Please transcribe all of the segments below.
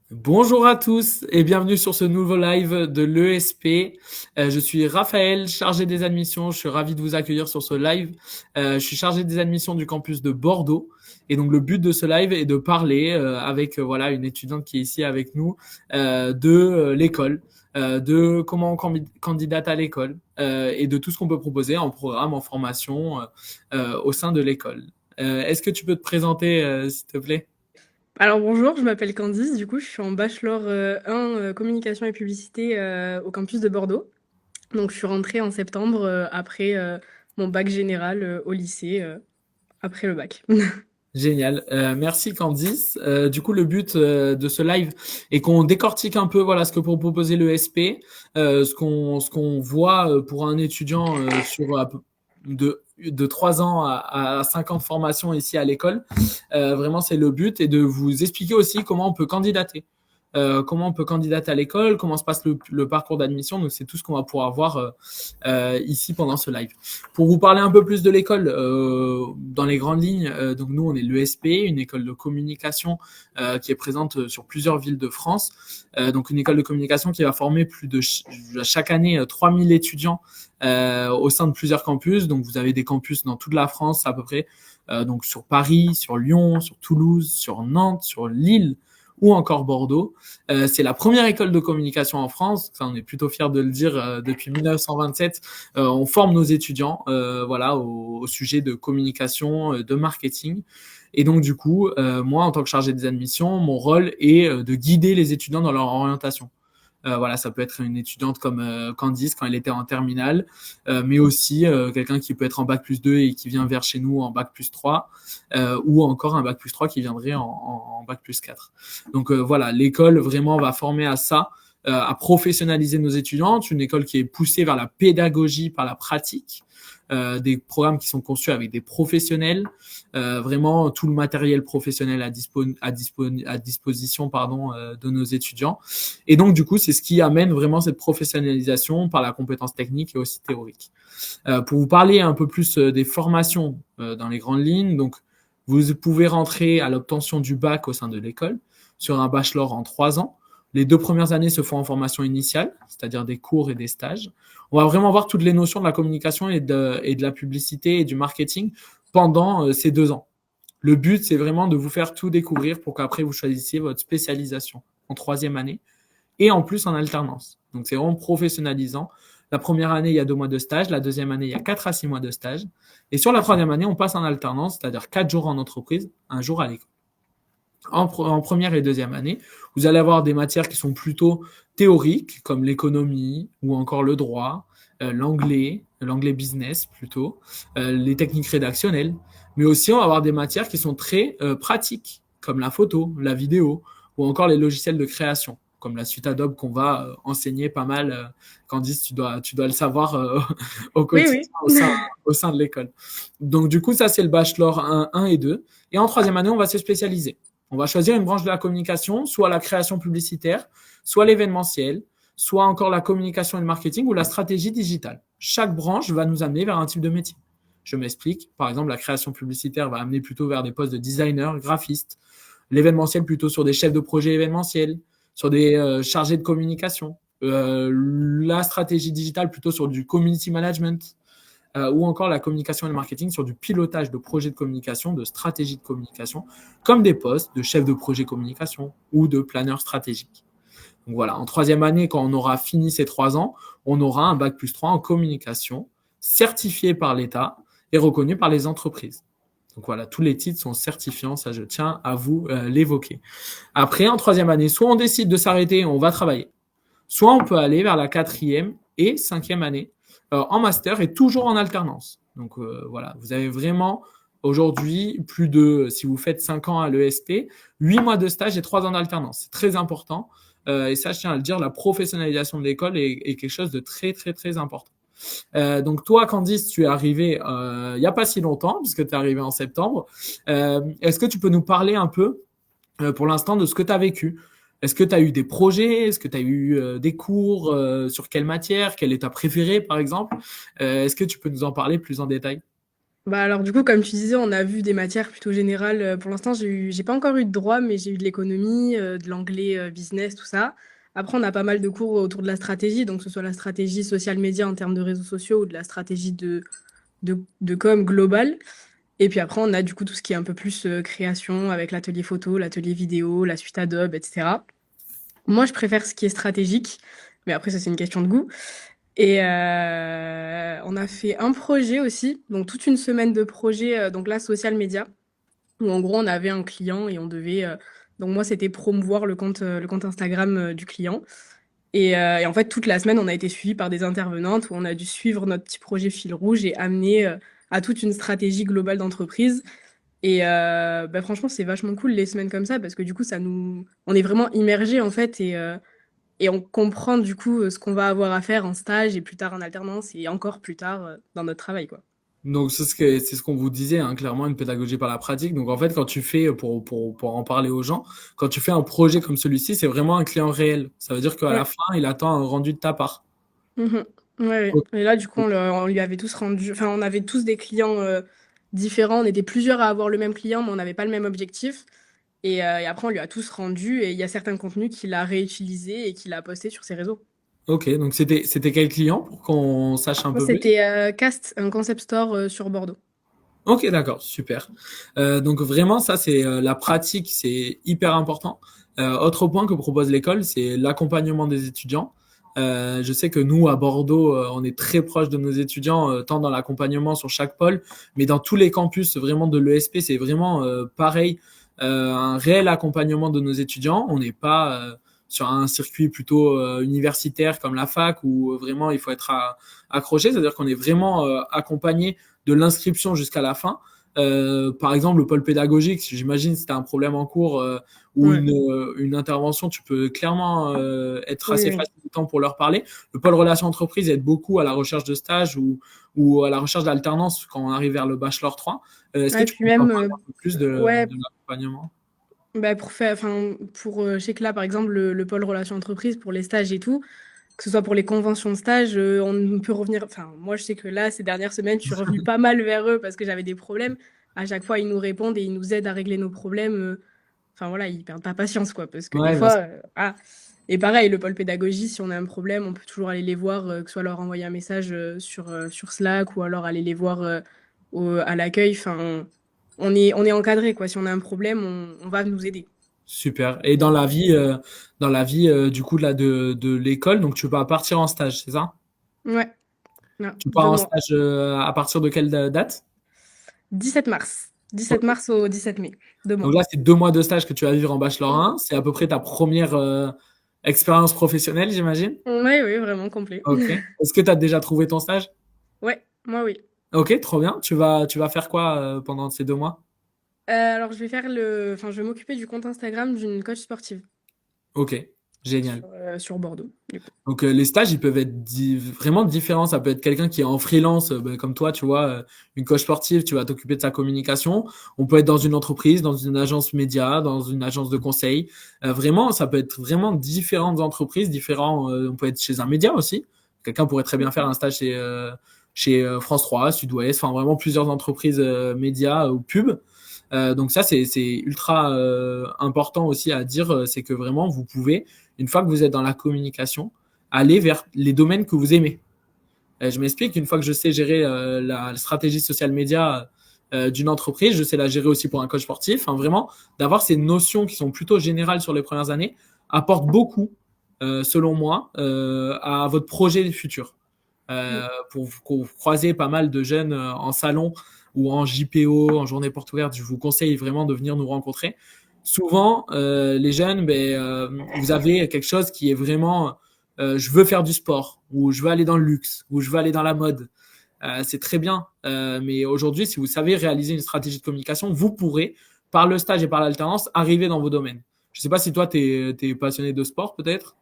Bonjour à tous et bienvenue sur ce nouveau live de l'ESP. Je suis Raphaël, chargé des admissions. Je suis ravi de vous accueillir sur ce live. Je suis chargé des admissions du campus de Bordeaux. Et donc le but de ce live est de parler avec voilà une étudiante qui est ici avec nous de l'école, de comment on candidate à l'école et de tout ce qu'on peut proposer en programme, en formation au sein de l'école. Est-ce que tu peux te présenter, s'il te plaît? Alors bonjour, je m'appelle Candice, du coup je suis en bachelor 1 communication et publicité au campus de Bordeaux. Donc je suis rentrée en septembre après mon bac général au lycée, après le bac. Génial. Merci Candice. Du coup, le but de ce live est qu'on décortique un peu voilà ce que pour proposer le SP, ce qu'on voit pour un étudiant sur de 3 ans à 5 ans de formation ici à l'école. Vraiment, c'est le but et de vous expliquer aussi comment on peut candidater. Comment on peut candidater à l'école, comment se passe le parcours d'admission. Donc, c'est tout ce qu'on va pouvoir voir ici pendant ce live. Pour vous parler un peu plus de l'école, dans les grandes lignes, donc nous, on est l'ESP, une école de communication qui est présente sur plusieurs villes de France. Donc, une école de communication qui va former plus de chaque année 3000 étudiants au sein de plusieurs campus. Donc, vous avez des campus dans toute la France à peu près, donc sur Paris, sur Lyon, sur Toulouse, sur Nantes, sur Lille ou encore Bordeaux. C'est la première école de communication en France. Ça, on est plutôt fiers de le dire. Depuis 1927, on forme nos étudiants, voilà, au sujet de communication, de marketing. Et donc du coup, moi, en tant que chargé des admissions, mon rôle est de guider les étudiants dans leur orientation. Voilà, ça peut être une étudiante comme Candice quand elle était en terminale, mais aussi quelqu'un qui peut être en bac plus 2 et qui vient vers chez nous en bac plus 3, ou encore un bac plus 3 qui viendrait en bac plus 4. Donc voilà, l'école vraiment va former à ça, à professionnaliser nos étudiantes, une école qui est poussée vers la pédagogie par la pratique, des programmes qui sont conçus avec des professionnels, vraiment tout le matériel professionnel à disposition pardon, de nos étudiants. Et donc, du coup, c'est ce qui amène vraiment cette professionnalisation par la compétence technique et aussi théorique. Pour vous parler un peu plus des formations dans les grandes lignes, donc vous pouvez rentrer à l'obtention du bac au sein de l'école sur un bachelor en 3 ans. Les 2 premières années se font en formation initiale, c'est-à-dire des cours et des stages. On va vraiment voir toutes les notions de la communication et de la publicité et du marketing pendant ces 2 ans. Le but, c'est vraiment de vous faire tout découvrir pour qu'après vous choisissiez votre spécialisation en troisième année et en plus en alternance. Donc c'est vraiment professionnalisant. La première année, il y a 2 mois de stage. La deuxième année, il y a 4 à 6 mois de stage. Et sur la troisième année, on passe en alternance, c'est-à-dire 4 jours en entreprise, un jour à l'école. En première et deuxième année, vous allez avoir des matières qui sont plutôt théoriques, comme l'économie ou encore le droit, l'anglais business plutôt, les techniques rédactionnelles. Mais aussi, on va avoir des matières qui sont très pratiques, comme la photo, la vidéo, ou encore les logiciels de création, comme la suite Adobe qu'on va enseigner pas mal. Candice, tu dois le savoir au Oui, quotidien oui. au sein de l'école. Donc, du coup, ça, c'est le bachelor 1 et 2. Et en troisième année, on va se spécialiser. On va choisir une branche de la communication, soit la création publicitaire, soit l'événementiel, soit encore la communication et le marketing ou la stratégie digitale. Chaque branche va nous amener vers un type de métier. Je m'explique. Par exemple, la création publicitaire va amener plutôt vers des postes de designer, graphiste. L'événementiel plutôt sur des chefs de projet événementiels, sur des chargés de communication. La stratégie digitale plutôt sur du community management, ou encore la communication et le marketing sur du pilotage de projets de communication, de stratégie de communication, comme des postes de chef de projet communication ou de planeur stratégique. Donc voilà, en troisième année, quand on aura fini ces 3 ans, on aura un bac plus 3 en communication, certifié par l'État et reconnu par les entreprises. Donc voilà, tous les titres sont certifiants, ça je tiens à vous l'évoquer. Après, en troisième année, soit on décide de s'arrêter, on va travailler, soit on peut aller vers la quatrième et cinquième année en master et toujours en alternance. Donc voilà, vous avez vraiment aujourd'hui plus de, si vous faites 5 ans à l'ESP, 8 mois de stage et 3 ans d'alternance. C'est très important. Et ça, je tiens à le dire, la professionnalisation de l'école est quelque chose de très, très, très important. Donc toi, Candice, tu es arrivé il n'y a pas si longtemps, puisque tu es arrivé en septembre. Est-ce que tu peux nous parler un peu pour l'instant de ce que tu as vécu? Est-ce que tu as eu des projets? Est-ce que tu as eu des cours? Sur quelle matière? Quelle est ta préférée, par exemple? Est-ce que tu peux nous en parler plus en détail? Bah alors du coup, comme tu disais, on a vu des matières plutôt générales. Pour l'instant, j'ai pas encore eu de droit, mais j'ai eu de l'économie, de l'anglais business, tout ça. Après, on a pas mal de cours autour de la stratégie, donc que ce soit la stratégie social média en termes de réseaux sociaux ou de la stratégie de com globale. Et puis après, on a du coup tout ce qui est un peu plus création avec l'atelier photo, l'atelier vidéo, la suite Adobe, etc. Moi, je préfère ce qui est stratégique, mais après, ça, c'est une question de goût. Et on a fait un projet aussi, donc toute une semaine de projet, donc là, social media, où en gros, on avait un client et on devait. Donc moi, c'était promouvoir le compte Instagram du client. Et en fait, toute la semaine, on a été suivi par des intervenantes où on a dû suivre notre petit projet fil rouge et amener à toute une stratégie globale d'entreprise. Et bah, franchement, c'est vachement cool les semaines comme ça parce que du coup, on est vraiment immergé en fait et on comprend du coup ce qu'on va avoir à faire en stage et plus tard en alternance et encore plus tard dans notre travail, quoi. Donc c'est ce qu'on vous disait, hein, clairement une pédagogie par la pratique. Donc en fait, quand tu fais pour en parler aux gens, quand tu fais un projet comme celui-ci, c'est vraiment un client réel. Ça veut dire qu'à la Ouais. fin, il attend un rendu de ta part. Mhm. Ouais, ouais. Ok. Et là, du coup, on lui avait tous rendu. Enfin, on avait tous des clients différents. On était plusieurs à avoir le même client, mais on n'avait pas le même objectif. Et après, on lui a tous rendu. Et il y a certains contenus qu'il a réutilisés et qu'il a postés sur ses réseaux. Ok, donc c'était quel client pour qu'on sache un Moi, peu plus? c'était Cast, un concept store sur Bordeaux. Ok, d'accord, super. Donc vraiment, ça c'est la pratique, c'est hyper important. Autre point que propose l'école, c'est l'accompagnement des étudiants. Je sais que nous à Bordeaux, on est très proche de nos étudiants, tant dans l'accompagnement sur chaque pôle, mais dans tous les campus vraiment de l'ESP, c'est vraiment pareil, un réel accompagnement de nos étudiants. On n'est pas sur un circuit plutôt universitaire comme la fac où vraiment il faut être accroché, c'est-à-dire qu'on est vraiment accompagné de l'inscription jusqu'à la fin. Par exemple, le pôle pédagogique, si j'imagine si tu as un problème en cours ou Ouais. une intervention, tu peux clairement être Oui, assez oui. facilitant pour leur parler. Le pôle relations entreprises aide beaucoup à la recherche de stage ou à la recherche d'alternance quand on arrive vers le bachelor 3. Est-ce que Ouais, et tu puis peux en même, parler un peu plus ouais, de l'accompagnement? bah pour faire, enfin, je sais que là, par exemple, le pôle relations entreprises pour les stages et tout, que ce soit pour les conventions de stage, on peut revenir. Enfin, moi, je sais que là, ces dernières semaines, je suis revenue pas mal vers eux parce que j'avais des problèmes. À chaque fois, ils nous répondent et ils nous aident à régler nos problèmes. Enfin, voilà, ils perdent pas patience, quoi. Parce que des Ouais, bien fois, sûr. ah. Et pareil, le pôle pédagogie, si on a un problème, on peut toujours aller les voir, que ce soit leur envoyer un message sur Slack ou alors aller les voir à l'accueil. Enfin, on est encadré, quoi. Si on a un problème, on va nous aider. Super. Et dans la vie du coup de l'école, donc tu vas partir en stage, c'est ça? Ouais, non, Tu pars deux en mois. stage à partir de quelle date? 17 mars. 17 Ok. mars au 17 mai. Deux Donc mois. là, c'est 2 mois de stage que tu vas vivre en bachelor 1. C'est à peu près ta première expérience professionnelle, j'imagine. Oui, oui, vraiment complet. Ok. Est-ce que tu as déjà trouvé ton stage? Ouais, moi oui. Ok, trop bien. Tu vas faire quoi pendant ces 2 mois? Alors je vais enfin je vais m'occuper du compte Instagram d'une coach sportive Ok, génial. sur Bordeaux, du coup. Donc les stages, ils peuvent être vraiment différents. Ça peut être quelqu'un qui est en freelance, ben, comme toi, tu vois, une coach sportive, tu vas t'occuper de sa communication. On peut être dans une entreprise, dans une agence média, dans une agence de conseil. Vraiment, ça peut être vraiment différentes entreprises, différents. On peut être chez un média aussi. Quelqu'un pourrait très bien faire un stage chez France 3, Sud-Ouest, enfin vraiment plusieurs entreprises médias ou pub. Donc ça, c'est ultra important aussi à dire, c'est que vraiment, vous pouvez, une fois que vous êtes dans la communication, aller vers les domaines que vous aimez. Je m'explique, une fois que je sais gérer la stratégie social média d'une entreprise, je sais la gérer aussi pour un coach sportif. Enfin, vraiment, d'avoir ces notions qui sont plutôt générales sur les premières années apporte beaucoup, selon moi, à votre projet futur. Pour vous croiser pas mal de jeunes en salon ou en JPO, en journée porte ouverte, je vous conseille vraiment de venir nous rencontrer. Souvent, les jeunes, vous avez quelque chose qui est vraiment, je veux faire du sport, ou je veux aller dans le luxe, ou je veux aller dans la mode. C'est très bien, mais aujourd'hui, si vous savez réaliser une stratégie de communication, vous pourrez, par le stage et par l'alternance, arriver dans vos domaines. Je sais pas si toi, tu es passionné de sport, peut-être.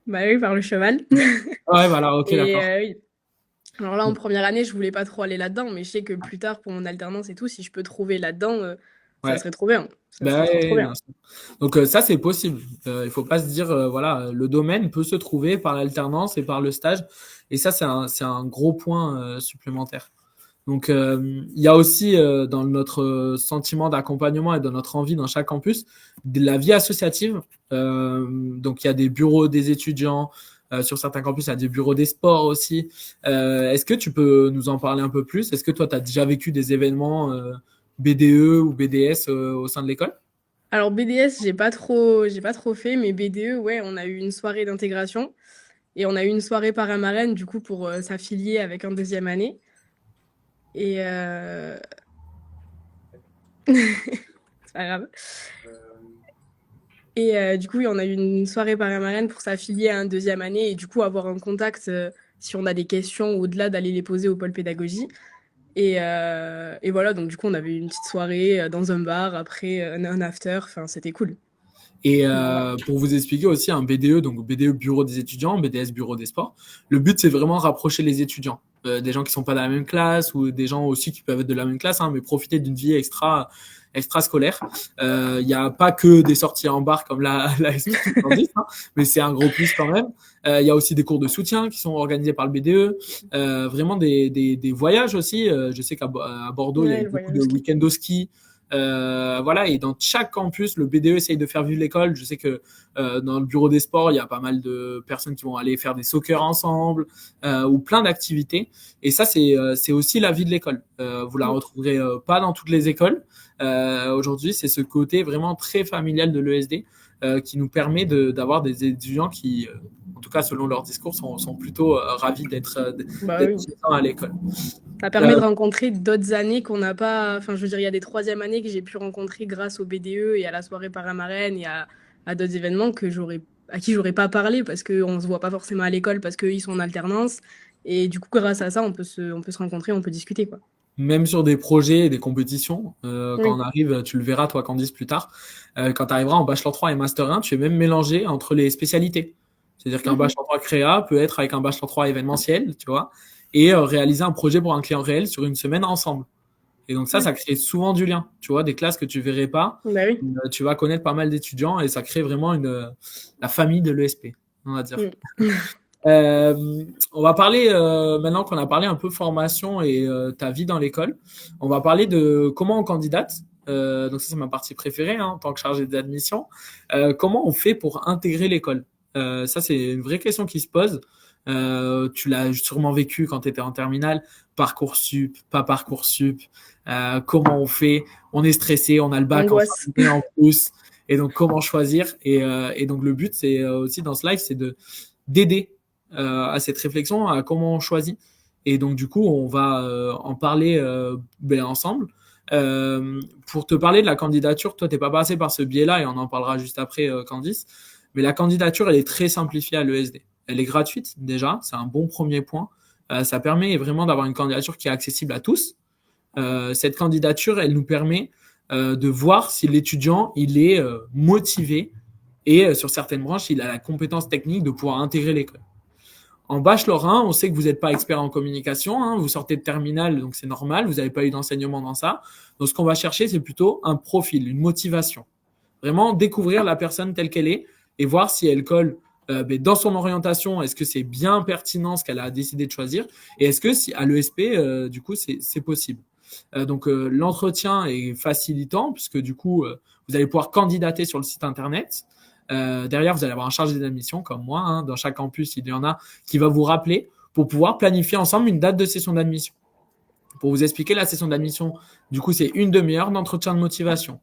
Bah oui, par le cheval. Ouais, voilà, ok, Et d'accord. oui. Alors là, en première année, je voulais pas trop aller là-dedans, mais je sais que plus tard, pour mon alternance et tout, si je peux trouver là-dedans, ça Ouais. serait trop bien. Ça Ben, serait trop ouais, bien. bien sûr. Donc ça c'est possible. Il faut pas se dire voilà le domaine peut se trouver par l'alternance et par le stage et ça c'est un gros point supplémentaire. Donc, il y a aussi dans notre sentiment d'accompagnement et dans notre envie dans chaque campus de la vie associative. Donc, il y a des bureaux des étudiants. Sur certains campus, il y a des bureaux des sports aussi. Est-ce que tu peux nous en parler un peu plus? Est-ce que toi, tu as déjà vécu des événements BDE ou BDS au sein de l'école? Alors BDS, j'ai pas trop fait, mais BDE, ouais, on a eu une soirée d'intégration et on a eu une soirée paramarraine du coup pour s'affilier avec un deuxième année. Et c'est pas grave. Et du coup, oui, on a eu une soirée paramarraine pour s'affilier à un deuxième année et du coup avoir un contact si on a des questions au-delà d'aller les poser au pôle pédagogie. Et voilà, donc du coup, on avait eu une petite soirée dans un bar, après un after, enfin, c'était cool. Et Voilà. pour vous expliquer aussi, un BDE, donc BDE Bureau des étudiants, BDS Bureau des sports, le but c'est vraiment rapprocher les étudiants. Des gens qui sont pas dans la même classe ou des gens aussi qui peuvent être de la même classe, hein, mais profiter d'une vie extra scolaire. Il n'y a pas que des sorties en bar comme la explique Candice, hein, mais c'est un gros plus quand même. Il y a aussi des cours de soutien qui sont organisés par le BDE, vraiment des voyages aussi. Je sais qu'à Bordeaux, il y a Ouais, eu le beaucoup voyage de au ski. week-ends au ski. Voilà, et dans chaque campus, le BDE essaye de faire vivre l'école. Je sais que dans le bureau des sports, il y a pas mal de personnes qui vont aller faire des soccer ensemble ou plein d'activités. Et ça, c'est aussi la vie de l'école. Vous la Mm. retrouverez pas dans toutes les écoles. Aujourd'hui, c'est ce côté vraiment très familial de l'ESD qui nous permet d'avoir des étudiants qui, en tout cas selon leur discours, sont plutôt ravis Bah d'être oui. présents à l'école. Ça permet de rencontrer d'autres années qu'on n'a pas. Enfin, je veux dire, il y a des troisième années que j'ai pu rencontrer grâce au BDE et à la soirée paramarraine et à d'autres événements à qui j'aurais pas parlé parce qu'on se voit pas forcément à l'école parce qu'ils sont en alternance. Et du coup, grâce à ça, on peut se rencontrer, on peut discuter, quoi. Même sur des projets et des compétitions, quand on Oui. arrive, tu le verras toi Candice plus tard, quand tu arriveras en Bachelor 3 et Master 1, tu es même mélangé entre les spécialités. C'est-à-dire qu'un Mhm. Bachelor 3 créa peut être avec un Bachelor 3 événementiel, tu vois, et réaliser un projet pour un client réel sur une semaine ensemble. Et donc ça Ouais. crée souvent du lien. Tu vois, des classes que tu verrais pas, Bah oui. tu vas connaître pas mal d'étudiants et ça crée vraiment la famille de l'ESP, on va dire. Mm. On va parler, maintenant qu'on a parlé un peu formation et ta vie dans l'école, on va parler de comment on candidate. Donc ça, c'est ma partie préférée hein, en tant que chargé d'admission. Comment on fait pour intégrer l'école? Ça, c'est une vraie question qui se pose. Tu l'as sûrement vécu quand tu étais en terminale. Parcoursup, pas Parcoursup. Comment on fait? On est stressé, on a le bac en fin Angoisse. d'année en plus. Et donc, comment choisir? Et donc, le but, c'est aussi dans ce live, c'est d'aider à cette réflexion, à comment on choisit. Et donc, du coup, on va en parler ensemble. Pour te parler de la candidature, toi, t'es pas passé par ce biais-là et on en parlera juste après, Candice. Mais la candidature, elle est très simplifiée à l'ESD. Elle est gratuite déjà, c'est un bon premier point. Ça permet vraiment d'avoir une candidature qui est accessible à tous. Cette candidature, elle nous permet de voir si l'étudiant il est motivé et sur certaines branches, il a la compétence technique de pouvoir intégrer l'école. En bachelor 1, on sait que vous n'êtes pas expert en communication, hein, vous sortez de terminale, donc c'est normal, vous n'avez pas eu d'enseignement dans ça. Donc ce qu'on va chercher, c'est plutôt un profil, une motivation. Vraiment découvrir la personne telle qu'elle est et voir si elle colle dans son orientation, est-ce que c'est bien pertinent ce qu'elle a décidé de choisir et est-ce que si, à l'ESP, du coup, c'est possible. Donc l'entretien est facilitant puisque du coup, vous allez pouvoir candidater sur le site internet. Derrière, vous allez avoir un chargé d'admission comme moi. Hein. Dans chaque campus, il y en a qui va vous rappeler pour pouvoir planifier ensemble une date de session d'admission. Pour vous expliquer, la session d'admission, du coup, c'est une demi-heure d'entretien de motivation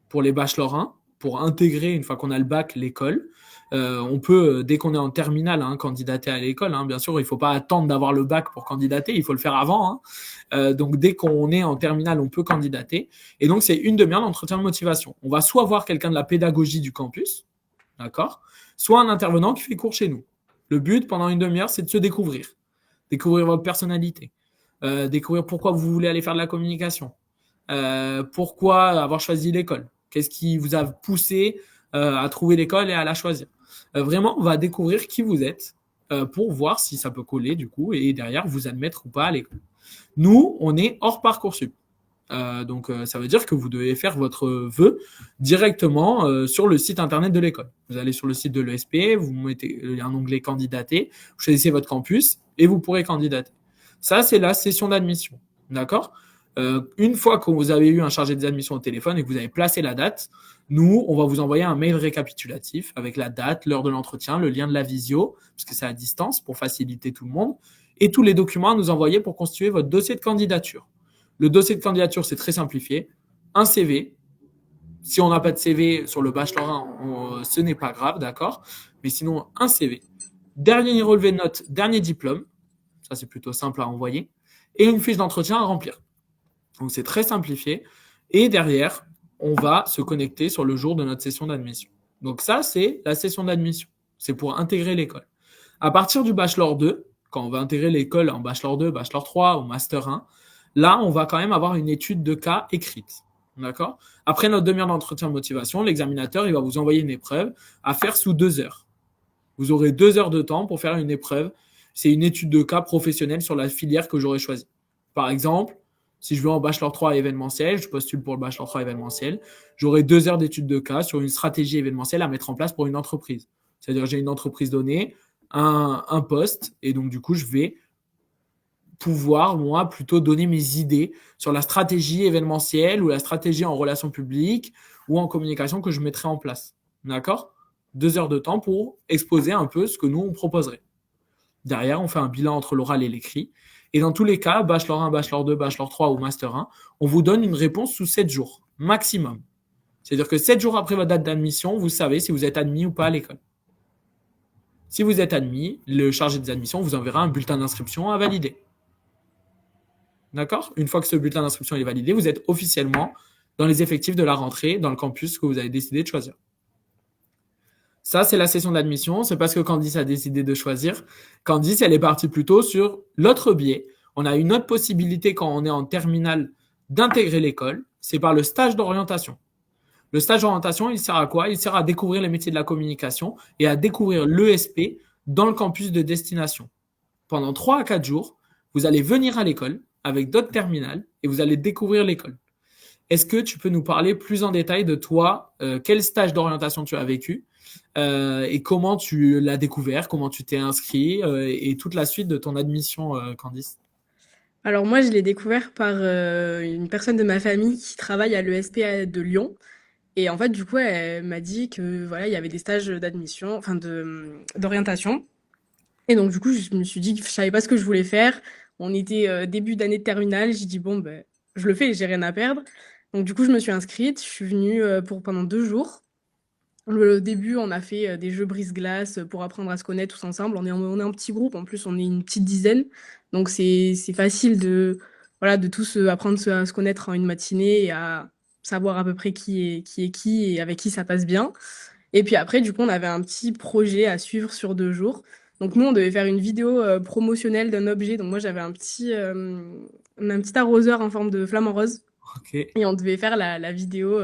pour les bachelor 1, pour intégrer, une fois qu'on a le bac, l'école. On peut, dès qu'on est en terminale, hein, candidater à l'école. Hein. Bien sûr, il ne faut pas attendre d'avoir le bac pour candidater, il faut le faire avant. Hein. Donc, dès qu'on est en terminale, on peut candidater. Et donc, c'est une demi-heure d'entretien de motivation. On va soit voir quelqu'un de la pédagogie du campus, d'accord, soit un intervenant qui fait cours chez nous. Le but, pendant une demi-heure, c'est de se découvrir. Découvrir votre personnalité. Découvrir pourquoi vous voulez aller faire de la communication. Pourquoi avoir choisi l'école. Qu'est-ce qui vous a poussé à trouver l'école et à la choisir. Vraiment, on va découvrir qui vous êtes pour voir si ça peut coller du coup et derrière vous admettre ou pas à l'école. Nous, on est hors Parcoursup. Donc, ça veut dire que vous devez faire votre vœu directement sur le site internet de l'école. Vous allez sur le site de l'ESP, vous mettez un onglet candidater, vous choisissez votre campus et vous pourrez candidater. Ça, c'est la session d'admission. D'accord? Une fois que vous avez eu un chargé des admissions au téléphone et que vous avez placé la date, nous, on va vous envoyer un mail récapitulatif avec la date, l'heure de l'entretien, le lien de la visio, parce que c'est à distance pour faciliter tout le monde, et tous les documents à nous envoyer pour constituer votre dossier de candidature. Le dossier de candidature, c'est très simplifié. Un CV. Si on n'a pas de CV sur le bachelor 1, ce n'est pas grave, d'accord? Mais sinon, un CV. Dernier relevé de notes, dernier diplôme. Ça, c'est plutôt simple à envoyer. Et une fiche d'entretien à remplir. Donc, c'est très simplifié. Et derrière, on va se connecter sur le jour de notre session d'admission. Donc, ça, c'est la session d'admission. C'est pour intégrer l'école. À partir du bachelor 2, quand on va intégrer l'école en bachelor 2, bachelor 3 ou master 1, là, on va quand même avoir une étude de cas écrite. D'accord? Après notre demi-heure d'entretien de motivation, l'examinateur, il va vous envoyer une épreuve à faire sous 2 heures. Vous aurez 2 heures de temps pour faire une épreuve. C'est une étude de cas professionnelle sur la filière que j'aurais choisie. Par exemple, si je veux en bachelor 3 événementiel, je postule pour le bachelor 3 événementiel, j'aurai 2 heures d'étude de cas sur une stratégie événementielle à mettre en place pour une entreprise. C'est-à-dire j'ai une entreprise donnée, un poste, et donc du coup, je vais pouvoir, moi, plutôt donner mes idées sur la stratégie événementielle ou la stratégie en relations publiques ou en communication que je mettrai en place. D'accord? 2 heures de temps pour exposer un peu ce que nous, on proposerait. Derrière, on fait un bilan entre l'oral et l'écrit. Et dans tous les cas, bachelor 1, bachelor 2, bachelor 3 ou master 1, on vous donne une réponse sous 7 jours, maximum. C'est-à-dire que 7 jours après votre date d'admission, vous savez si vous êtes admis ou pas à l'école. Si vous êtes admis, le chargé des admissions vous enverra un bulletin d'inscription à valider. D'accord? Une fois que ce bulletin d'inscription est validé, vous êtes officiellement dans les effectifs de la rentrée dans le campus que vous avez décidé de choisir. Ça, c'est la session d'admission. C'est parce que Candice a décidé de choisir. Candice, elle est partie plutôt sur l'autre biais. On a une autre possibilité quand on est en terminale d'intégrer l'école. C'est par le stage d'orientation. Le stage d'orientation, il sert à quoi? Il sert à découvrir les métiers de la communication et à découvrir l'ESP dans le campus de destination. Pendant 3 à 4 jours, vous allez venir à l'école avec d'autres terminales et vous allez découvrir l'école. Est-ce que tu peux nous parler plus en détail de toi, quel stage d'orientation tu as vécu et comment tu l'as découvert, comment tu t'es inscrit et toute la suite de ton admission, Candice? Alors moi, je l'ai découvert par une personne de ma famille qui travaille à l'ESP de Lyon. Et en fait, du coup, elle m'a dit que voilà, il y avait des stages d'admission, enfin d'orientation. Et donc, du coup, je me suis dit que je savais pas ce que je voulais faire. On était début d'année de terminale. J'ai dit, bon, ben, je le fais, j'ai rien à perdre. Donc, du coup, je me suis inscrite. Je suis venue pour pendant 2 jours. Le début, on a fait des jeux brise-glace pour apprendre à se connaître tous ensemble. On est un petit groupe. En plus, on est une petite dizaine. Donc, c'est facile voilà, de tous apprendre à se connaître en une matinée et à savoir à peu près qui est qui et avec qui ça passe bien. Et puis après, du coup, on avait un petit projet à suivre sur 2 jours. Donc nous, on devait faire une vidéo promotionnelle d'un objet. Donc moi, j'avais un petit arroseur en forme de flamant rose. Ok. Et on devait faire la vidéo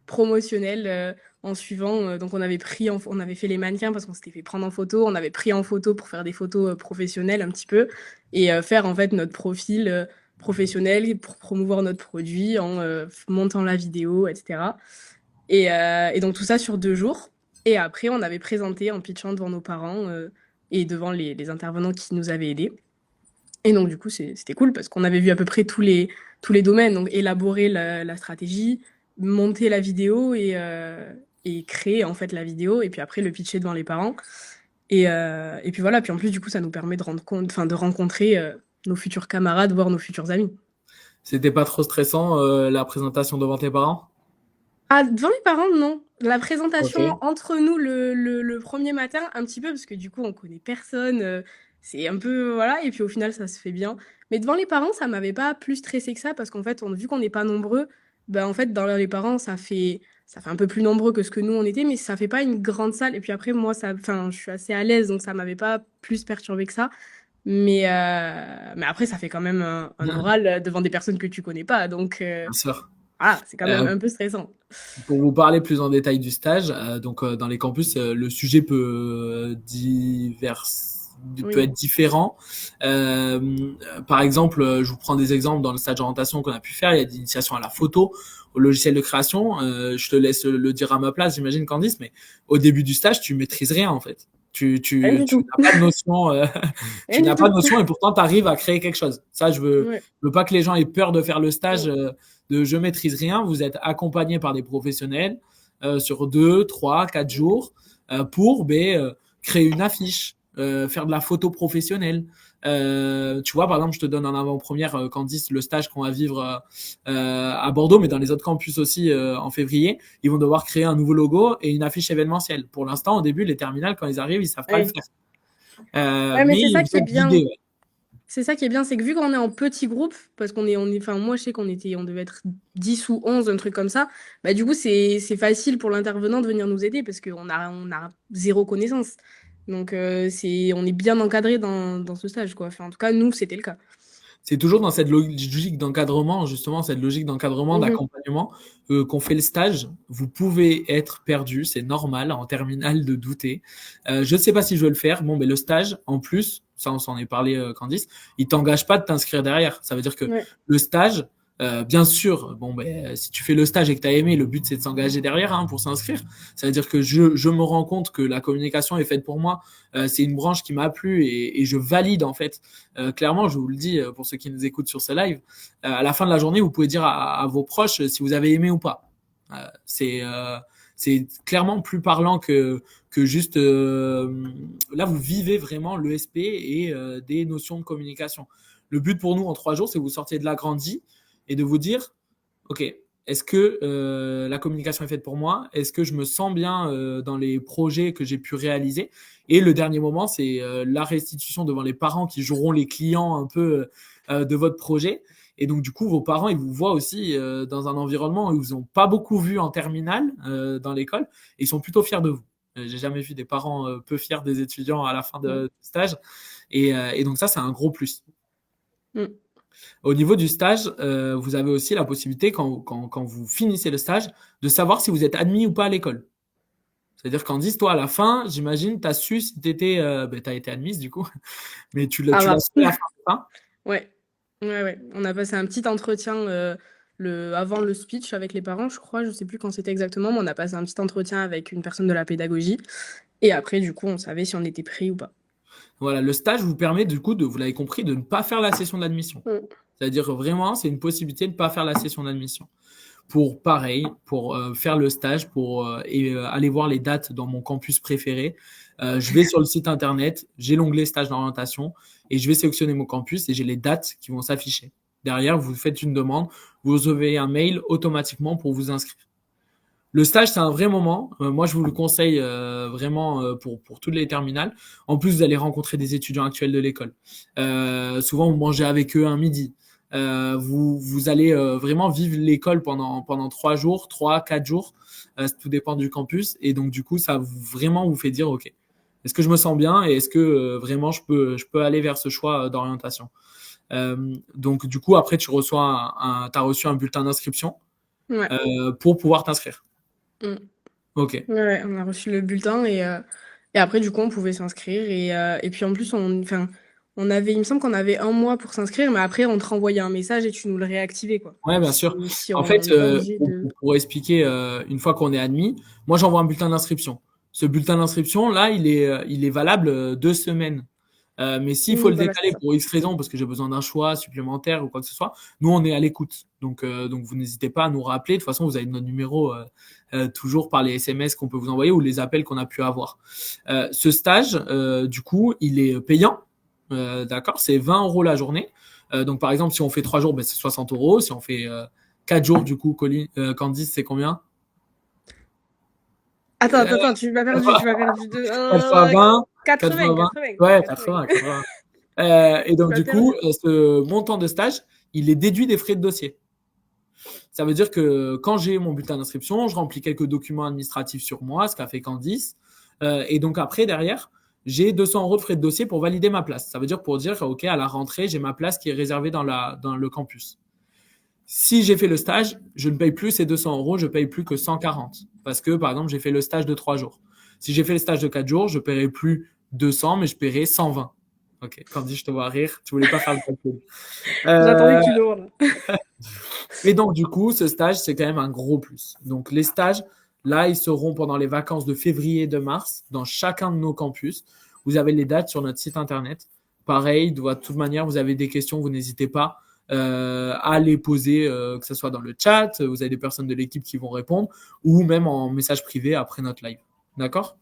promotionnelle en suivant. Donc on avait fait les mannequins parce qu'on s'était fait prendre en photo. On avait pris en photo pour faire des photos professionnelles un petit peu. Et faire en fait notre profil professionnel pour promouvoir notre produit en montant la vidéo, etc. Et donc tout ça sur 2 jours. Et après, on avait présenté en pitchant devant nos parents et devant les intervenants qui nous avaient aidés. Et donc du coup, c'était cool parce qu'on avait vu à peu près tous les domaines. Donc élaborer la stratégie, monter la vidéo et créer en fait la vidéo et puis après le pitcher devant les parents. Et puis voilà, puis en plus du coup, ça nous permet de rencontrer nos futurs camarades, voire nos futurs amis. C'était pas trop stressant la présentation devant tes parents? Ah, devant les parents, non. La Ok. présentation entre nous le premier matin, un petit peu, parce que du coup, on connaît personne. C'est un peu, voilà, et puis au final, ça se fait bien. Mais devant les parents, ça m'avait pas plus stressé que ça, parce qu'en fait, vu qu'on n'est pas nombreux, ben en fait, dans les parents, ça fait un peu plus nombreux que ce que nous, on était, mais ça fait pas une grande salle. Et puis après, moi, enfin, je suis assez à l'aise, donc ça m'avait pas plus perturbé que ça. Mais après, ça fait quand même un oral devant des personnes que tu connais pas, donc Bien sûr. c'est quand même un peu stressant. Pour vous parler plus en détail du stage, dans les campus, le sujet peut Oui. être différent. Par exemple, je vous prends des exemples dans le stage d'orientation qu'on a pu faire. Il y a d'initiation à la photo, au logiciel de création. Je te laisse le dire à ma place, j'imagine, Candice, mais au début du stage, tu maîtrises rien en fait. Rien du Tu tout. n'as pas de notion, tu Rien du n'as pas tout. de notion et pourtant tu arrives à créer quelque chose. Ça, Ouais. je veux pas que les gens aient peur de faire le stage de je maîtrise rien. Vous êtes accompagné par des professionnels sur 2, 3, 4 jours pour créer une affiche, faire de la photo professionnelle. Tu vois, par exemple, je te donne en avant-première, Candice, le stage qu'on va vivre à Bordeaux, mais dans les autres campus aussi en février. Ils vont devoir créer un nouveau logo et une affiche événementielle. Pour l'instant, au début, les terminales, quand ils arrivent, ils savent pas le Ouais. faire. Ouais, mais Mais c'est ça ils qui est veulent bien. guider. Ouais. C'est ça qui est bien, c'est que vu qu'on est en petit groupe, parce enfin, moi, je sais on devait être 10 ou 11, un truc comme ça, bah, du coup, c'est facile pour l'intervenant de venir nous aider parce on a zéro connaissance. Donc, on est bien encadré dans ce stage, quoi. Enfin, en tout cas, nous, c'était le cas. C'est toujours dans cette logique d'encadrement, justement, cette logique d'encadrement, Mhm. d'accompagnement, qu'on fait le stage. Vous pouvez être perdu, c'est normal en terminale de douter. Je ne sais pas si je veux le faire. Bon, mais le stage, en plus, ça on s'en est parlé, Candice, il t'engage pas de t'inscrire derrière. Ça veut dire que Ouais. le stage, bien sûr, si tu fais le stage et que tu as aimé, le but c'est de s'engager derrière pour s'inscrire. Ça veut dire que je me rends compte que la communication est faite pour moi. C'est une branche qui m'a plu et je valide en fait. Clairement, je vous le dis pour ceux qui nous écoutent sur ce live, à la fin de la journée, vous pouvez dire à vos proches si vous avez aimé ou pas. Euh, c'est euh, c'est clairement plus parlant que juste là vous vivez vraiment l'ESP et des notions de communication. Le but pour nous en 3 jours, c'est que vous sortiez de là grandi et de vous dire, ok, est-ce que la communication est faite pour moi? Est-ce que je me sens bien dans les projets que j'ai pu réaliser? Et le dernier moment, c'est la restitution devant les parents qui joueront les clients un peu de votre projet. Et donc, du coup, vos parents, ils vous voient aussi dans un environnement où ils vous ont pas beaucoup vu en terminale dans l'école et ils sont plutôt fiers de vous. J'ai jamais vu des parents peu fiers des étudiants à la fin Mm. de stage. Et donc, ça, c'est un gros plus. Mm. Au niveau du stage, vous avez aussi la possibilité, quand vous finissez le stage, de savoir si vous êtes admis ou pas à l'école. C'est-à-dire qu'en 10, toi, à la fin, j'imagine, tu as su si tu étais. Tu as été admise, du coup, mais Ah tu l'as bah. su à la fin, c'est ça? Ouais. Ouais, ouais. On a passé un petit entretien avant le speech avec les parents, je crois. Je sais plus quand c'était exactement, mais on a passé un petit entretien avec une personne de la pédagogie. Et après, du coup, on savait si on était pris ou pas. Voilà, le stage vous permet, du coup, vous l'avez compris, de ne pas faire la session d'admission. Mm. C'est-à-dire vraiment, c'est une possibilité de ne pas faire la session d'admission. Pour pareil, pour faire le stage, aller voir les dates dans mon campus préféré. Je vais sur le site internet, j'ai l'onglet stage d'orientation et je vais sélectionner mon campus et j'ai les dates qui vont s'afficher. Derrière, vous faites une demande, vous recevez un mail automatiquement pour vous inscrire. Le stage, c'est un vrai moment. Moi, je vous le conseille vraiment pour toutes les terminales. En plus, vous allez rencontrer des étudiants actuels de l'école. Souvent, vous mangez avec eux un midi. Vous allez vraiment vivre l'école pendant 3 jours, 3, 4 jours. Tout dépend du campus. Et donc, du coup, ça vraiment vous fait dire, OK, est-ce que je me sens bien et est-ce que vraiment je peux aller vers ce choix d'orientation. Donc, du coup, après, tu as reçu un bulletin d'inscription Ouais. pour pouvoir t'inscrire. Mm. Ok. Ouais, ouais, on a reçu le bulletin et après, du coup, on pouvait s'inscrire. Et puis en plus, enfin, il me semble qu'on avait un mois pour s'inscrire, mais après, on te renvoyait un message et tu nous le réactivais, quoi. Ouais, bien sûr. Si En on fait, n'est pas obligé de. pour expliquer, une fois qu'on est admis, moi j'envoie un bulletin d'inscription. Ce bulletin d'inscription, là, il est valable 2 semaines. Mais s'il faut Oui, le voilà, c'est décaler ça. pour X raison, parce que j'ai besoin d'un choix supplémentaire ou quoi que ce soit, nous on est à l'écoute. Donc vous n'hésitez pas à nous rappeler. De toute façon, vous avez notre numéro toujours par les SMS qu'on peut vous envoyer ou les appels qu'on a pu avoir. Ce stage, du coup, il est payant. D'accord, c'est 20 € la journée. Donc par exemple, si on fait 3 jours, ben, c'est 60 €. Si on fait 4 jours, du coup, Candice, c'est combien? Attends, tu m'as perdu de 80, 80, 80, 80, ouais, 80. 80, 80. Et Tu donc m'as du coup, perdu. ce montant de stage, il est déduit des frais de dossier. Ça veut dire que quand j'ai mon bulletin d'inscription, je remplis quelques documents administratifs sur moi, ce qu'a fait Candice. Et donc après, derrière, j'ai 200 € de frais de dossier pour valider ma place. Ça veut dire pour dire, OK, à la rentrée, j'ai ma place qui est réservée dans le campus. Si j'ai fait le stage, je ne paye plus ces 200 €, je paye plus que 140. Parce que, par exemple, j'ai fait le stage de 3 jours. Si j'ai fait le stage de 4 jours, je paierai plus 200, mais je paierai 120. Ok, Candy, je te vois rire. Tu voulais pas faire le calcul. J'attendais Euh, que tu l'ouvres. et donc, du coup, ce stage, c'est quand même un gros plus. Donc, les stages, Là, ils seront pendant les vacances de février et de mars dans chacun de nos campus. Vous avez les dates sur notre site internet. Pareil, de toute manière, vous avez des questions, vous n'hésitez pas à les poser, que ce soit dans le chat, vous avez des personnes de l'équipe qui vont répondre, ou même en message privé après notre live. D'accord.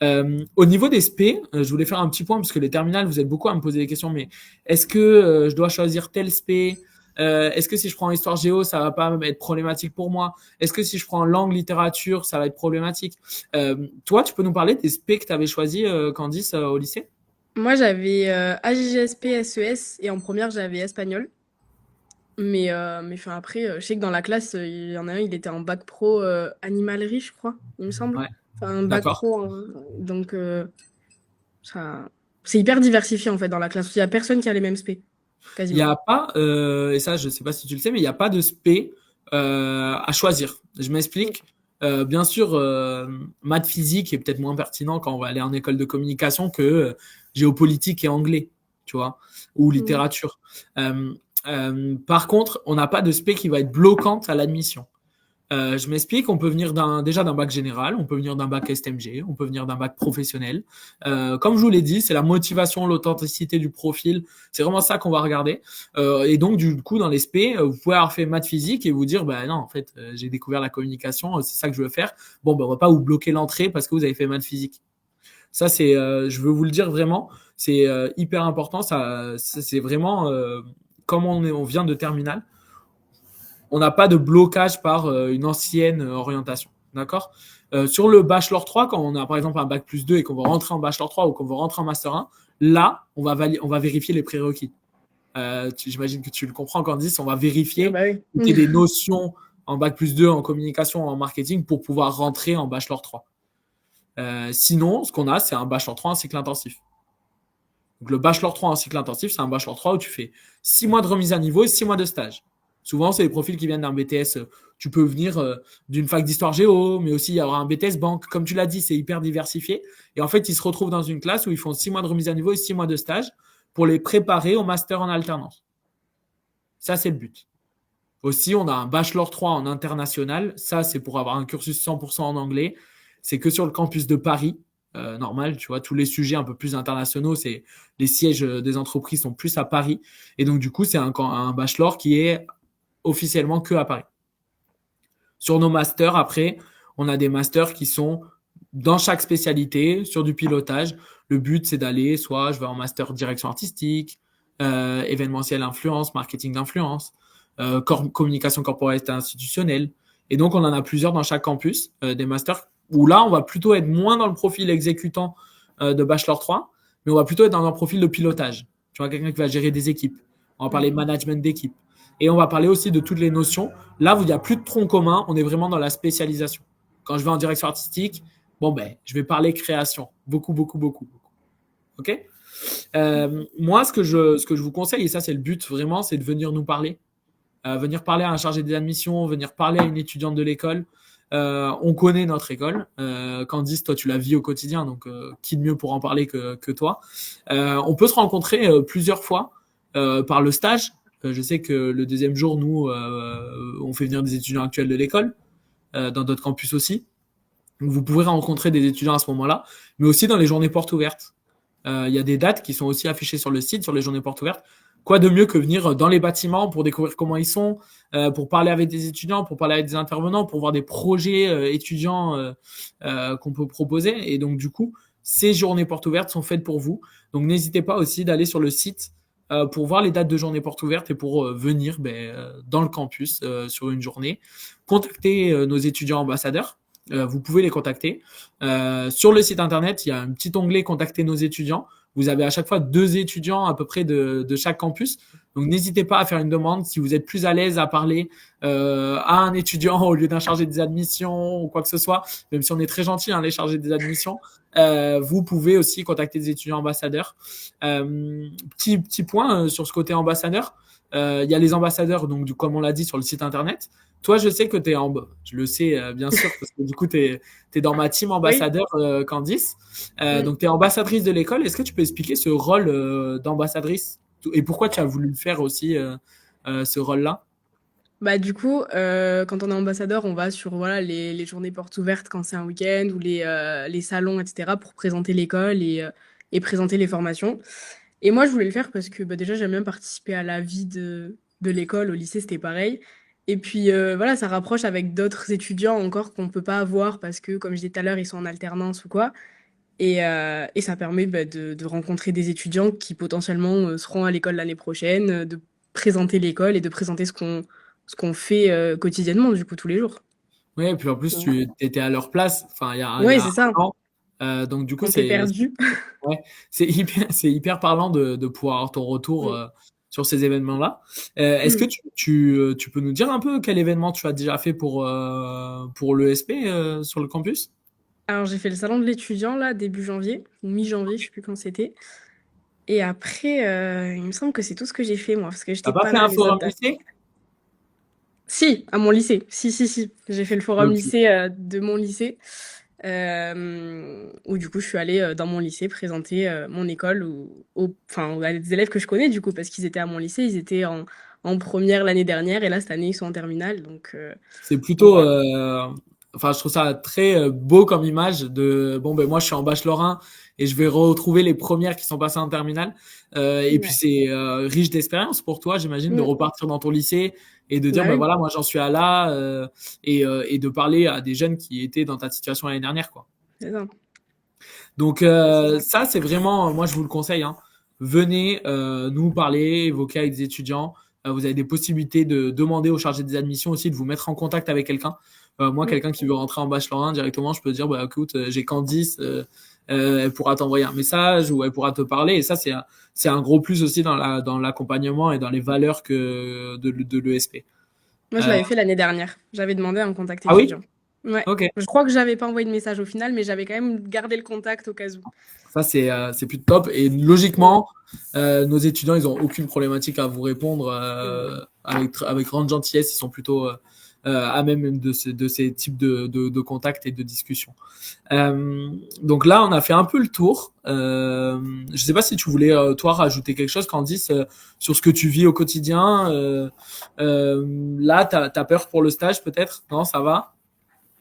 Au niveau des SP, je voulais faire un petit point parce que les terminales, vous êtes beaucoup à me poser des questions, mais est-ce que je dois choisir tel SP? Est-ce que si je prends histoire géo, ça va pas être problématique pour moi? Est-ce que si je prends langue littérature, ça va être problématique? Toi, tu peux nous parler des SP que tu avais choisi, Candice, au lycée? Moi, j'avais AJSP, SES et en première, j'avais espagnol. Mais enfin, après, je sais que dans la classe, il y en a un, il était en bac pro animalerie, je crois, il me semble. Ouais, Enfin, un bac d'accord. pro, hein. Donc, ça... c'est hyper diversifié en fait dans la classe. Il n'y a personne qui a les mêmes spé, Il n'y quasiment. a pas, et ça, je ne sais pas si tu le sais, mais il n'y a pas de SP à choisir. Je Mm. m'explique. Bien sûr, maths physique est peut-être moins pertinent quand on va aller en école de communication que géopolitique et anglais, tu vois, ou Mm. littérature. Par contre, on n'a pas de SP qui va être bloquante à l'admission. Je m'explique, on peut venir déjà d'un bac général, on peut venir d'un bac STMG, on peut venir d'un bac professionnel. Comme je vous l'ai dit, c'est la motivation, l'authenticité du profil, c'est vraiment ça qu'on va regarder. Et donc, du coup, dans les SP, vous pouvez avoir fait maths physique et vous dire, bah non, en fait, j'ai découvert la communication, c'est ça que je veux faire. Bon, bah, on va pas vous bloquer l'entrée parce que vous avez fait maths physique. Ça, c'est, je veux vous le dire vraiment, c'est hyper important. Ça c'est vraiment, comme on vient de terminale, on n'a pas de blocage par une ancienne orientation. D'accord. Sur le Bachelor 3, quand on a par exemple un Bac plus 2 et qu'on va rentrer en Bachelor 3 ou qu'on va rentrer en Master 1, là, on va vérifier les prérequis. J'imagine que tu le comprends, Candice, on va Ah vérifier bah oui. qu'il y ait des notions en Bac plus 2 en communication, en marketing pour pouvoir rentrer en Bachelor 3. Sinon, ce qu'on a, c'est un Bachelor 3 en cycle intensif. Donc, le Bachelor 3 en cycle intensif, c'est un Bachelor 3 où tu fais 6 mois de remise à niveau et 6 mois de stage. Souvent, c'est les profils qui viennent d'un BTS. Tu peux venir d'une fac d'histoire géo, mais aussi il y aura un BTS banque. Comme tu l'as dit, c'est hyper diversifié. Et en fait, ils se retrouvent dans une classe où ils font 6 mois de remise à niveau et 6 mois de stage pour les préparer au master en alternance. Ça, c'est le but. Aussi, on a un Bachelor 3 en international. Ça, c'est pour avoir un cursus 100% en anglais. C'est que sur le campus de Paris. Normal, tu vois, tous les sujets un peu plus internationaux, c'est les sièges des entreprises sont plus à Paris. Et donc, du coup, c'est un bachelor qui est officiellement que à Paris. Sur nos masters, après, on a des masters qui sont dans chaque spécialité, sur du pilotage. Le but, c'est d'aller, soit je vais en master direction artistique, événementiel influence, marketing d'influence, communication corporate et institutionnelle. Et donc, on en a plusieurs dans chaque campus, des masters où là, on va plutôt être moins dans le profil exécutant de Bachelor 3, mais on va plutôt être dans un profil de pilotage. Tu vois, quelqu'un qui va gérer des équipes. On va parler de management d'équipe. Et on va parler aussi de toutes les notions. Là, il n'y a plus de tronc commun, on est vraiment dans la spécialisation. Quand je vais en direction artistique, bon, ben, je vais parler création. Beaucoup, beaucoup, beaucoup. OK. Moi, ce que je vous conseille, et ça, c'est le but vraiment, c'est de venir nous parler. Venir parler à un chargé des admissions, venir parler à une étudiante de l'école. On connaît notre école. Candice, toi, tu la vis au quotidien, donc qui de mieux pour en parler que toi. On peut se rencontrer plusieurs fois par le stage. Je sais que le deuxième jour, nous, on fait venir des étudiants actuels de l'école, dans d'autres campus aussi. Donc, vous pourrez rencontrer des étudiants à ce moment-là, mais aussi dans les journées portes ouvertes. Il y a des dates qui sont aussi affichées sur le site, sur les journées portes ouvertes. Quoi de mieux que venir dans les bâtiments pour découvrir comment ils sont, pour parler avec des étudiants, pour parler avec des intervenants, pour voir des projets étudiants qu'on peut proposer. Et donc, du coup, ces journées portes ouvertes sont faites pour vous. Donc, n'hésitez pas aussi d'aller sur le site pour voir les dates de journées portes ouvertes et pour venir dans le campus sur une journée. Contacter nos étudiants ambassadeurs. Vous pouvez les contacter. Sur le site internet, il y a un petit onglet Contacter nos étudiants. Vous avez à chaque fois 2 étudiants à peu près de chaque campus. Donc n'hésitez pas à faire une demande si vous êtes plus à l'aise à parler à un étudiant au lieu d'un chargé des admissions ou quoi que ce soit. Même si on est très gentil, hein, les chargés des admissions, vous pouvez aussi contacter des étudiants ambassadeurs. Petit point sur ce côté ambassadeur. Il y a les ambassadeurs, donc comme on l'a dit sur le site internet. Toi, je sais que tu es je le sais bien sûr, parce que du coup, tu es dans ma team Oui. ambassadeur, Candice. Mm. Donc, tu es ambassadrice de l'école. Est-ce que tu peux expliquer ce rôle d'ambassadrice et pourquoi tu as voulu faire aussi ce rôle-là? Bah, du coup, quand on est ambassadeur, on va sur voilà, les journées portes ouvertes quand c'est un week-end ou les salons, etc., pour présenter l'école et présenter les formations. Et moi, je voulais le faire parce que bah, déjà, j'aime bien participer à la vie de l'école. Au lycée, c'était pareil. Et puis, voilà, ça rapproche avec d'autres étudiants encore qu'on peut pas avoir parce que, comme je disais tout à l'heure, ils sont en alternance ou quoi. Et ça permet bah, de rencontrer des étudiants qui potentiellement seront à l'école l'année prochaine, de présenter l'école et de présenter ce qu'on fait quotidiennement, du coup, tous les jours. Oui, et puis en plus, Ouais, tu étais à leur place, enfin, il y ouais, a c'est ça. un an. Donc, du coup, Quand t'es perdu. ouais, c'est hyper parlant de pouvoir avoir ton retour Mm. sur ces événements-là. Est-ce que Mm. tu peux nous dire un peu quel événement tu as déjà fait pour l'ESP sur le campus? Alors, j'ai fait le salon de l'étudiant, là, début janvier, ou mi-janvier, je sais plus quand c'était. Et après, il me semble que c'est tout ce que j'ai fait, moi, parce que T'as j'étais pas pas fait là un les autres forum dates. lycée? Si, à mon lycée. Si, si, si. J'ai fait le forum Ok. lycée de mon lycée, où du coup, je suis allée dans mon lycée présenter mon école enfin, à des élèves que je connais, du coup, parce qu'ils étaient à mon lycée. Ils étaient en première l'année dernière, et là, cette année, ils sont en terminale. C'est Donc plutôt, voilà. enfin, je trouve ça très beau comme image de, bon, ben moi, je suis en bachelor 1 et je vais retrouver les premières qui sont passées en terminale. Et puis, Ouais. c'est riche d'expérience pour toi, j'imagine, de Mm. repartir dans ton lycée et de dire, Bah ben oui, voilà, moi, j'en suis à là, et de parler à des jeunes qui étaient dans ta situation l'année dernière, quoi. c'est ça. Donc C'est ça. ça, c'est vraiment, moi je vous le conseille, hein. Venez nous parler, évoquer avec des étudiants. Vous avez des possibilités de demander au chargé des admissions aussi de vous mettre en contact avec quelqu'un. Moi, Mm. quelqu'un qui veut rentrer en bachelor 1 directement, je peux dire, bah écoute, j'ai Candice, elle pourra t'envoyer un message ou elle pourra te parler. Et ça, c'est un gros plus aussi dans l'accompagnement et dans les valeurs de l'ESP. Moi, je Euh, l'avais fait l'année dernière. J'avais demandé un contact ah oui? étudiant. Ouais. Ok. Je crois que j'avais pas envoyé de message au final, mais j'avais quand même gardé le contact au cas où. Ça, c'est plus top. Et Mm. logiquement, nos étudiants, ils ont aucune problématique à vous répondre Mm. avec grande gentillesse. Ils sont plutôt à même de ces types de contacts et de discussions. Donc là, on a fait un peu le tour. Je sais pas si tu voulais, toi, rajouter quelque chose, Candice, sur ce que tu vis au quotidien. Là, t'as peur pour le stage, peut-être? Non, ça va?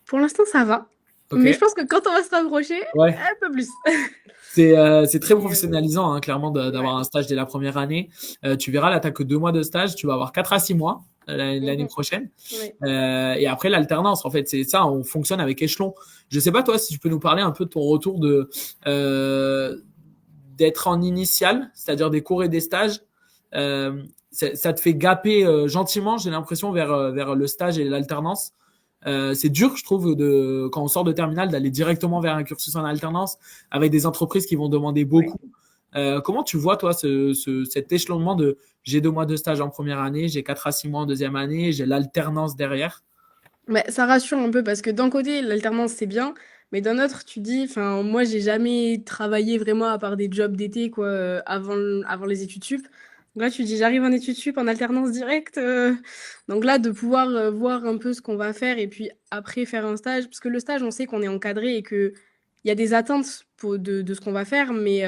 Pour l'instant, ça va. Ok. Mais je pense que quand on va se rapprocher, Ouais. un peu plus. C'est très Mais professionnalisant, hein, clairement, ouais. d'avoir un stage dès la première année. Tu verras, là, t'as que 2 mois de stage, tu vas avoir 4 à 6 mois l'année Mhm. prochaine. Ouais. Et après, l'alternance, en fait, c'est ça, on fonctionne avec échelon. Je sais pas, toi, si tu peux nous parler un peu de ton retour euh, d'être en initial, c'est-à-dire des cours et des stages. Ça te fait gaper gentiment, j'ai l'impression, vers le stage et l'alternance. C'est dur, je trouve, quand on sort de terminale, d'aller directement vers un cursus en alternance avec des entreprises qui vont demander Ouais. beaucoup. Comment tu vois, toi, cet échelonnement de j'ai 2 mois de stage en première année, j'ai 4 à 6 mois en deuxième année, j'ai l'alternance derrière? Mais ça rassure un peu parce que d'un côté, l'alternance, c'est bien, mais d'un autre, tu dis, enfin, moi, j'ai jamais travaillé vraiment à part des jobs d'été, quoi, avant les études sup. Donc là, tu dis, j'arrive en études sup, en alternance directe. Donc là, de pouvoir voir un peu ce qu'on va faire et puis après faire un stage, parce que le stage, on sait qu'on est encadré et que il y a des attentes de ce qu'on va faire, mais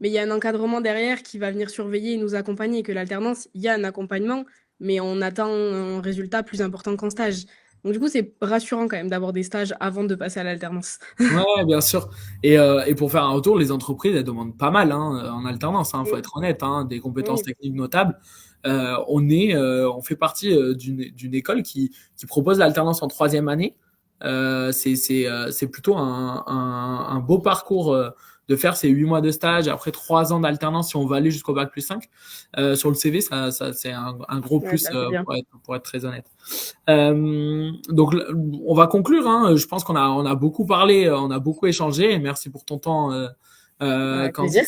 il y a un encadrement derrière qui va venir surveiller et nous accompagner. Et que l'alternance, il y a un accompagnement, mais on attend un résultat plus important qu'en stage. Donc du coup, c'est rassurant quand même d'avoir des stages avant de passer à l'alternance. Ouais, bien sûr. Et pour faire un retour, les entreprises, elles demandent pas mal hein, en alternance, hein, faut Mm. être honnête, hein, des compétences Oui, techniques notables. On fait partie d'une école qui propose l'alternance en troisième année. C'est plutôt un beau parcours de faire ces 8 mois de stage, après 3 ans d'alternance si on veut aller jusqu'au bac plus 5. Sur le CV, ça c'est un gros ouais, plus ça c'est bien. pour être très honnête. Donc, on va conclure. Hein. Je pense on a beaucoup parlé, on a beaucoup échangé. Merci pour ton temps, Avec plaisir.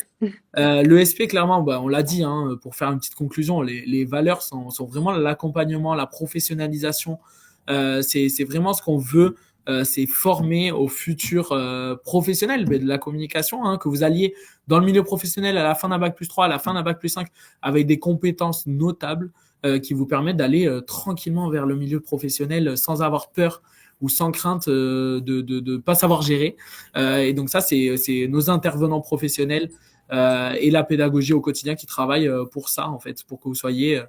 Candice. L'ESP, clairement, bah, on l'a dit, hein, pour faire une petite conclusion, les valeurs sont vraiment l'accompagnement, la professionnalisation. C'est vraiment ce qu'on veut. C'est former au futur professionnel de la communication, hein, que vous alliez dans le milieu professionnel à la fin d'un bac plus 3, à la fin d'un bac plus 5, avec des compétences notables qui vous permettent d'aller tranquillement vers le milieu professionnel sans avoir peur ou sans crainte de pas savoir gérer. Et donc ça, c'est nos intervenants professionnels et la pédagogie au quotidien qui travaille pour ça, en fait, pour que vous soyez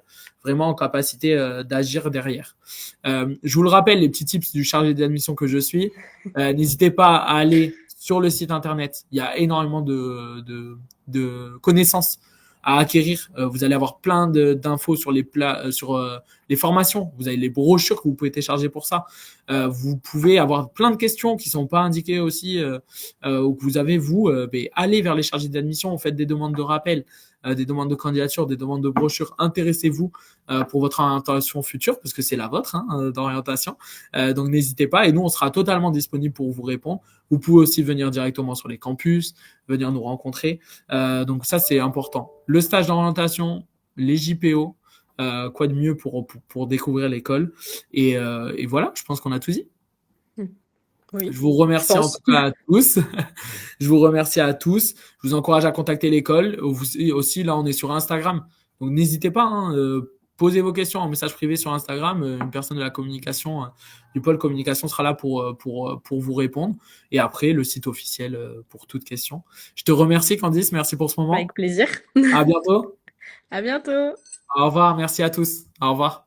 vraiment en capacité d'agir derrière. Je vous le rappelle, les petits tips du chargé d'admission que je suis, n'hésitez pas à aller sur le site internet. Il y a énormément de connaissances à acquérir. Vous allez avoir plein d'infos sur les formations. Vous avez les brochures que vous pouvez télécharger pour ça. Vous pouvez avoir plein de questions qui sont pas indiquées aussi ou que vous avez vous. Allez vers les chargés d'admission, faites des demandes de rappel, des demandes de candidature, des demandes de brochures. Intéressez-vous pour votre orientation future parce que c'est la vôtre d'orientation. Donc n'hésitez pas et nous on sera totalement disponible pour vous répondre. Vous pouvez aussi venir directement sur les campus, venir nous rencontrer. Donc ça c'est important. Le stage d'orientation, les JPO, quoi de mieux pour découvrir l'école et voilà, je pense qu'on a tout dit. Oui, je vous remercie en tout cas à tous. Je vous remercie à tous. Je vous encourage à contacter l'école. Aussi, là, on est sur Instagram. Donc, n'hésitez pas, posez vos questions en message privé sur Instagram. Une personne de la communication, du pôle communication sera là pour vous répondre. Et après, le site officiel pour toute question. Je te remercie, Candice. Merci pour ce moment. Avec plaisir. À bientôt. À bientôt. Au revoir. Merci à tous. Au revoir.